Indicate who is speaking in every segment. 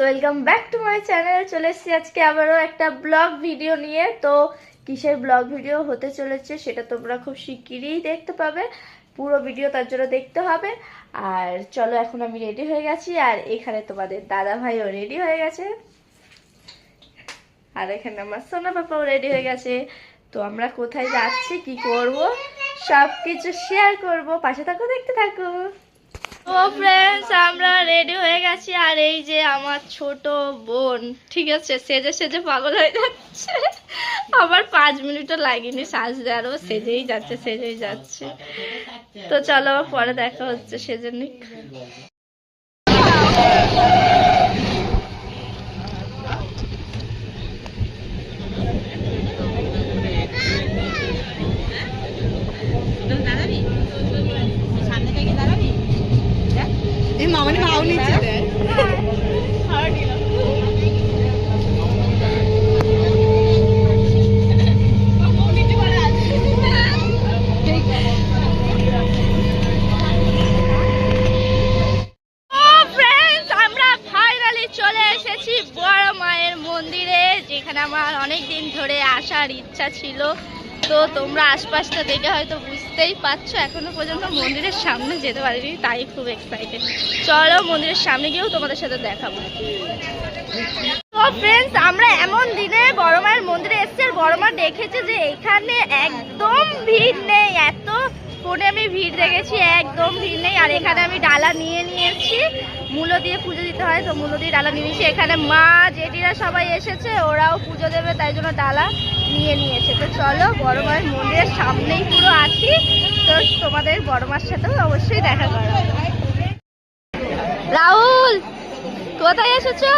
Speaker 1: Welcome back to my channel. চলে এসেছি আজকে আবারও একটা ব্লগ ভিডিও নিয়ে। তো কিসের ব্লগ ভিডিও হতে চলেছে সেটা তোমরা খুব শিগগিরই দেখতে পাবে। পুরো ভিডিও তার জন্য দেখতে হবে। আর চলো, এখন আমি রেডি হয়ে গেছি, আর এখানে তোমাদের দাদা ভাইও রেডি হয়ে গেছে, আর এখানে আমার সোনা পাপাও রেডি হয়ে গেছে। তো আমরা কোথায় যাচ্ছি, কি করব, সবকিছু শেয়ার করব, পাশে থাকো, দেখতে থাকো। ও ফ্রেন্ডস, আমরা রেডি হয়ে গেছি, আর এই যে আমার ছোট বোন, ঠিক আছে, সেজে সেজে পাগল হয়ে যাচ্ছে। আবার 5 মিনিটও লাগেনি সাজতে, আরো সেজেই যাচ্ছে। তো চলো, পরে দেখা হচ্ছে, সেজে নিক।
Speaker 2: মামানি ভাও নিচ্ছে
Speaker 1: বড় মায়ের মন্দিরে, যেখানে আমার অনেকদিন ধরে আসার ইচ্ছা ছিল। তো তোমরা আশপাশটা দেখে হয়তো বুঝতেই পারছো, এখনো পর্যন্ত মন্দিরের সামনে যেতে পারিনি, তাই খুব এক্সাইটেড। চলো মন্দিরের সামনে গিয়েও তোমাদের সাথে দেখাবো। তো ফ্রেন্ডস, আমরা এমন দিনে বড় মায়ের মন্দিরে এসেছি, আর বড় মা দেখেছে যে এখানে একদম ভিড় নেই। এত ফোনে আমি ভিড় দেখেছি, একদম ভিড় নেই। আর এখানে আমি ডালা নিয়ে নিয়েছি, মূলো দিয়ে পুজো দিতে হয়, তো মূলো দিয়ে ডালা নিয়ে নিয়েছি। এখানে মা জেঠিরা সবাই এসেছে, ওরাও পুজো দেবে, তাই জন্য ডালা নিয়ে নিয়েছে। তো চলো, বড় মায়ের মন্দিরের সামনেই পুরো আছি, তো তোমাদের বড় মার সাথেও অবশ্যই দেখা করো। রাহুল, কোথায় এসেছো?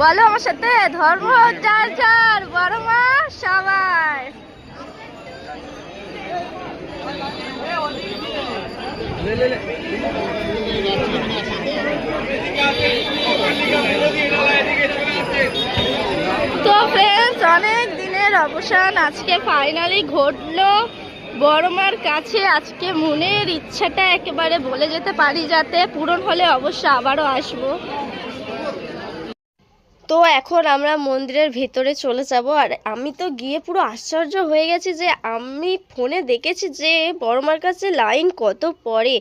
Speaker 1: বলো আমার সাথে। ধর্ম যার যার, বড় মা সবার। তো ফ্রেন্ডস, অনেক দিনের অবসান আজকে ফাইনালি ঘটলো। বড় মার কাছে আজকে মনের ইচ্ছাটা একেবারে বলে যেতে পারি, যাতে পূরণ হলে অবশ্যই আবারও আসবো। তো এখন আমরা মন্দিরের ভেতরে চলে যাব। আর আমি তো গিয়ে পুরো আশ্চর্য হয়ে গেছি যে আমি ফোনে দেখেছি যে বড় মার কাছে লাইন কত পড়ে,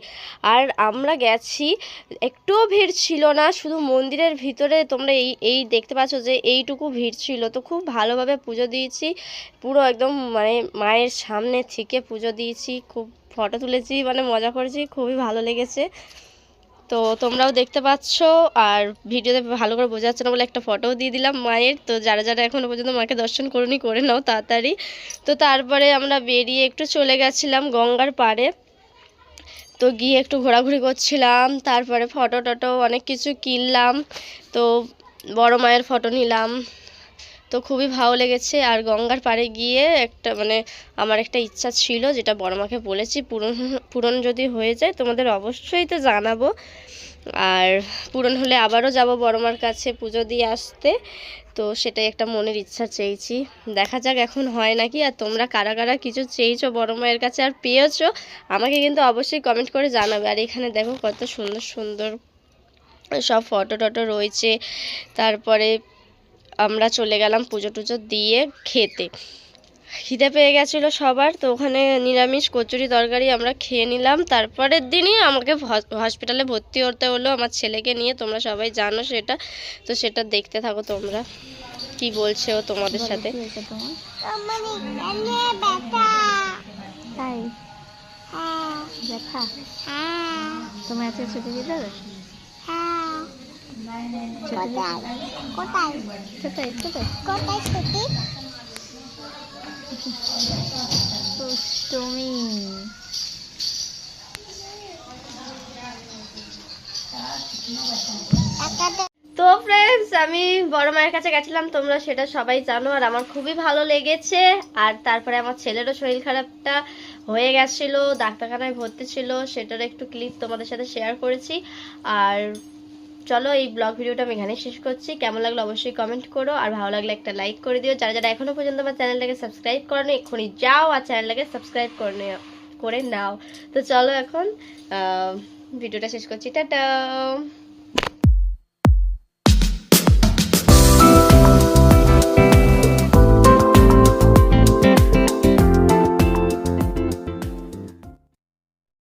Speaker 1: আর আমরা গেছি, একটুও ভিড় ছিল না। শুধু মন্দিরের ভিতরে তোমরা এই দেখতে পাচ্ছ যে এইটুকু ভিড় ছিল। তো খুব ভালোভাবে পুজো দিয়েছি, পুরো একদম মানে মায়ের সামনে থেকে পুজো দিয়েছি, খুব ফটো তুলেছি, মানে মজা করেছি, খুবই ভালো লেগেছে। তো তোমরাও দেখতে পাচ্ছ, আর ভিডিওতে ভালো করে বোঝা যাচ্ছে না বলে একটা ফটোও দিয়ে দিলাম মায়ের। তো যারা যারা এখনো পর্যন্ত মাকে দর্শন করোনি, করে নাও তাড়াতাড়ি। তো তারপরে আমরা বেরিয়ে একটু চলে গেছিলাম গঙ্গার পাড়ে। তো গিয়ে একটু ঘোরাঘুরি করছিলাম, তারপরে ফটো টটো অনেক কিছু কিনলাম। তো বড় মায়ের ফটো নিলাম, তো খুবই ভালো লেগেছে। আর গঙ্গার পাড়ে গিয়ে একটা মানে আমার একটা ইচ্ছা ছিল, যেটা বড় মাকে বলেছি, পূরণ যদি হয়ে যায় তোমাদের অবশ্যই তো জানাবো। আর পূরণ হলে আবারও যাব বড় মার কাছে পুজো দিয়ে আসতে। তো সেটাই একটা মনের ইচ্ছা চেয়েছি, দেখা যাক এখন হয় নাকি। আর তোমরা কারা কারা কিছু চেয়েছো বড় মায়ের কাছে আর পেয়েছো, আমাকে কিন্তু অবশ্যই কমেন্ট করে জানাবে। আর এখানে দেখো কত সুন্দর সুন্দর সব ফটো টটো রয়েছে। তারপরে আমরা চলে গেলাম পুজো টুজো দিয়ে খেতে। খিদে পেয়ে গেছিলো সবার, তো ওখানে নিরামিষ কচুরি তরকারি আমরা খেয়ে নিলাম। তারপরের দিনই আমাকে হসপিটালে ভর্তি হতে হলো আমার ছেলেকে নিয়ে, তোমরা সবাই জানো সেটা। তো সেটা দেখতে থাকো তোমরা, কি বলছে ও তোমাদের সাথে। তোমার আজকে ছুটি দিতে হবে? তো ফ্রেন্ডস, আমি বড় মায়ের কাছে গেছিলাম, তোমরা সেটা সবাই জানো, আর আমার খুবই ভালো লেগেছে। আর তারপরে আমার ছেলেরও শরীর খারাপটা হয়ে গেছিল, ডাক্তারখানায় ভর্তি ছিল, সেটার একটু ক্লিপ তোমাদের সাথে শেয়ার করেছি। আর চলো, এই ব্লগ ভিডিওটা আমি এখানে শেষ করছি। কেমন লাগলো অবশ্যই কমেন্ট করো, আর ভালো লাগলে একটা লাইক করে দিও। যারা যারা এখনো পর্যন্ত আমার চ্যানেলটাকে সাবস্ক্রাইব করোনি, এক্ষুনি যাও আর চ্যানেলটাকে সাবস্ক্রাইব করে নাও। তো চলো এখন ভিডিওটা শেষ করছি, টাটা।